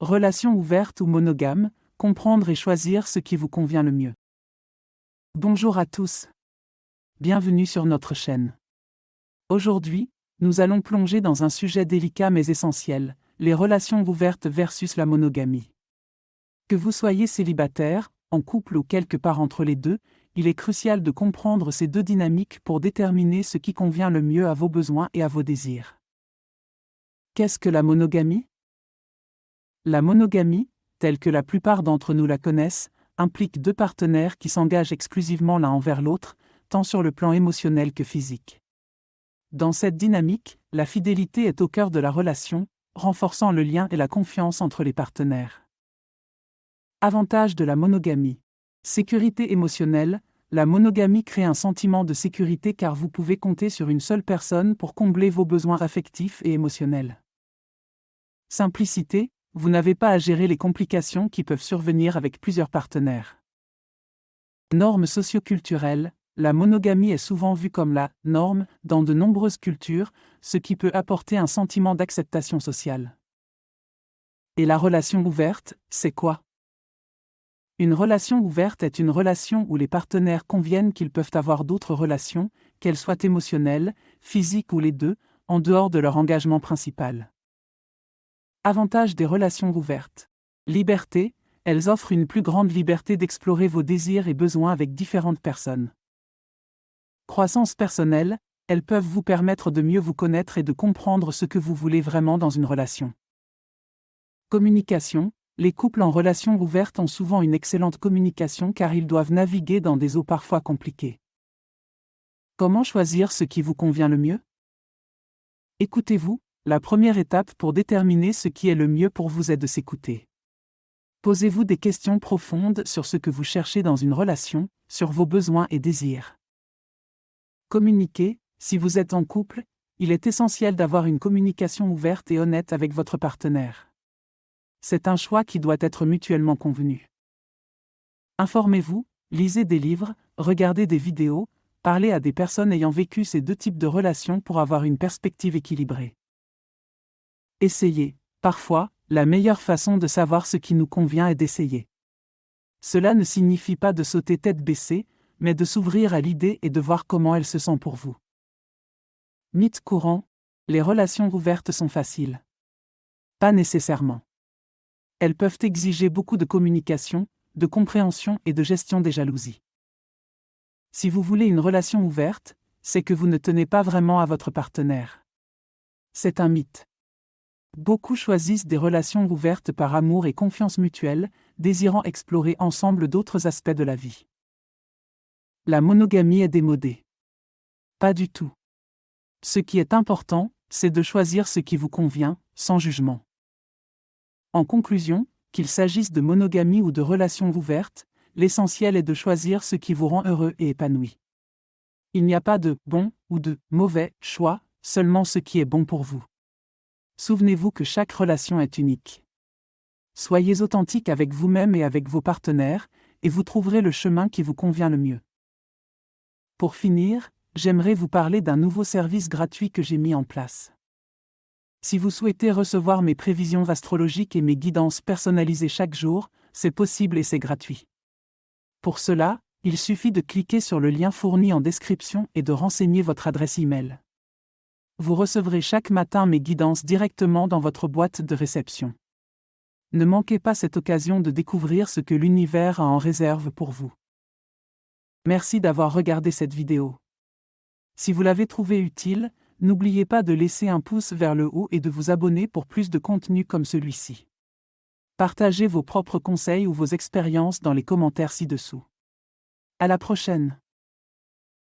Relation ouverte ou monogame, comprendre et choisir ce qui vous convient le mieux. Bonjour à tous. Bienvenue sur notre chaîne. Aujourd'hui, nous allons plonger dans un sujet délicat mais essentiel, les relations ouvertes versus la monogamie. Que vous soyez célibataire, en couple ou quelque part entre les deux, il est crucial de comprendre ces deux dynamiques pour déterminer ce qui convient le mieux à vos besoins et à vos désirs. Qu'est-ce que la monogamie ? La monogamie, telle que la plupart d'entre nous la connaissent, implique deux partenaires qui s'engagent exclusivement l'un envers l'autre, tant sur le plan émotionnel que physique. Dans cette dynamique, la fidélité est au cœur de la relation, renforçant le lien et la confiance entre les partenaires. Avantages de la monogamie. Sécurité émotionnelle. La monogamie crée un sentiment de sécurité car vous pouvez compter sur une seule personne pour combler vos besoins affectifs et émotionnels. Simplicité. Vous n'avez pas à gérer les complications qui peuvent survenir avec plusieurs partenaires. Normes socioculturelles. La monogamie est souvent vue comme la norme dans de nombreuses cultures, ce qui peut apporter un sentiment d'acceptation sociale. Et la relation ouverte, c'est quoi ? Une relation ouverte est une relation où les partenaires conviennent qu'ils peuvent avoir d'autres relations, qu'elles soient émotionnelles, physiques ou les deux, en dehors de leur engagement principal. Avantages des relations ouvertes. Liberté, elles offrent une plus grande liberté d'explorer vos désirs et besoins avec différentes personnes. Croissance personnelle, elles peuvent vous permettre de mieux vous connaître et de comprendre ce que vous voulez vraiment dans une relation. Communication, les couples en relation ouverte ont souvent une excellente communication car ils doivent naviguer dans des eaux parfois compliquées. Comment choisir ce qui vous convient le mieux ? Écoutez-vous. La première étape pour déterminer ce qui est le mieux pour vous est de s'écouter. Posez-vous des questions profondes sur ce que vous cherchez dans une relation, sur vos besoins et désirs. Communiquez. Si vous êtes en couple, il est essentiel d'avoir une communication ouverte et honnête avec votre partenaire. C'est un choix qui doit être mutuellement convenu. Informez-vous, lisez des livres, regardez des vidéos, parlez à des personnes ayant vécu ces deux types de relations pour avoir une perspective équilibrée. Essayez. Parfois, la meilleure façon de savoir ce qui nous convient est d'essayer. Cela ne signifie pas de sauter tête baissée, mais de s'ouvrir à l'idée et de voir comment elle se sent pour vous. Mythe courant, les relations ouvertes sont faciles. Pas nécessairement. Elles peuvent exiger beaucoup de communication, de compréhension et de gestion des jalousies. Si vous voulez une relation ouverte, c'est que vous ne tenez pas vraiment à votre partenaire. C'est un mythe. Beaucoup choisissent des relations ouvertes par amour et confiance mutuelle, désirant explorer ensemble d'autres aspects de la vie. La monogamie est démodée. Pas du tout. Ce qui est important, c'est de choisir ce qui vous convient, sans jugement. En conclusion, qu'il s'agisse de monogamie ou de relations ouvertes, l'essentiel est de choisir ce qui vous rend heureux et épanoui. Il n'y a pas de bon ou de mauvais choix, seulement ce qui est bon pour vous. Souvenez-vous que chaque relation est unique. Soyez authentique avec vous-même et avec vos partenaires, et vous trouverez le chemin qui vous convient le mieux. Pour finir, j'aimerais vous parler d'un nouveau service gratuit que j'ai mis en place. Si vous souhaitez recevoir mes prévisions astrologiques et mes guidances personnalisées chaque jour, c'est possible et c'est gratuit. Pour cela, il suffit de cliquer sur le lien fourni en description et de renseigner votre adresse e-mail. Vous recevrez chaque matin mes guidances directement dans votre boîte de réception. Ne manquez pas cette occasion de découvrir ce que l'univers a en réserve pour vous. Merci d'avoir regardé cette vidéo. Si vous l'avez trouvée utile, n'oubliez pas de laisser un pouce vers le haut et de vous abonner pour plus de contenu comme celui-ci. Partagez vos propres conseils ou vos expériences dans les commentaires ci-dessous. À la prochaine!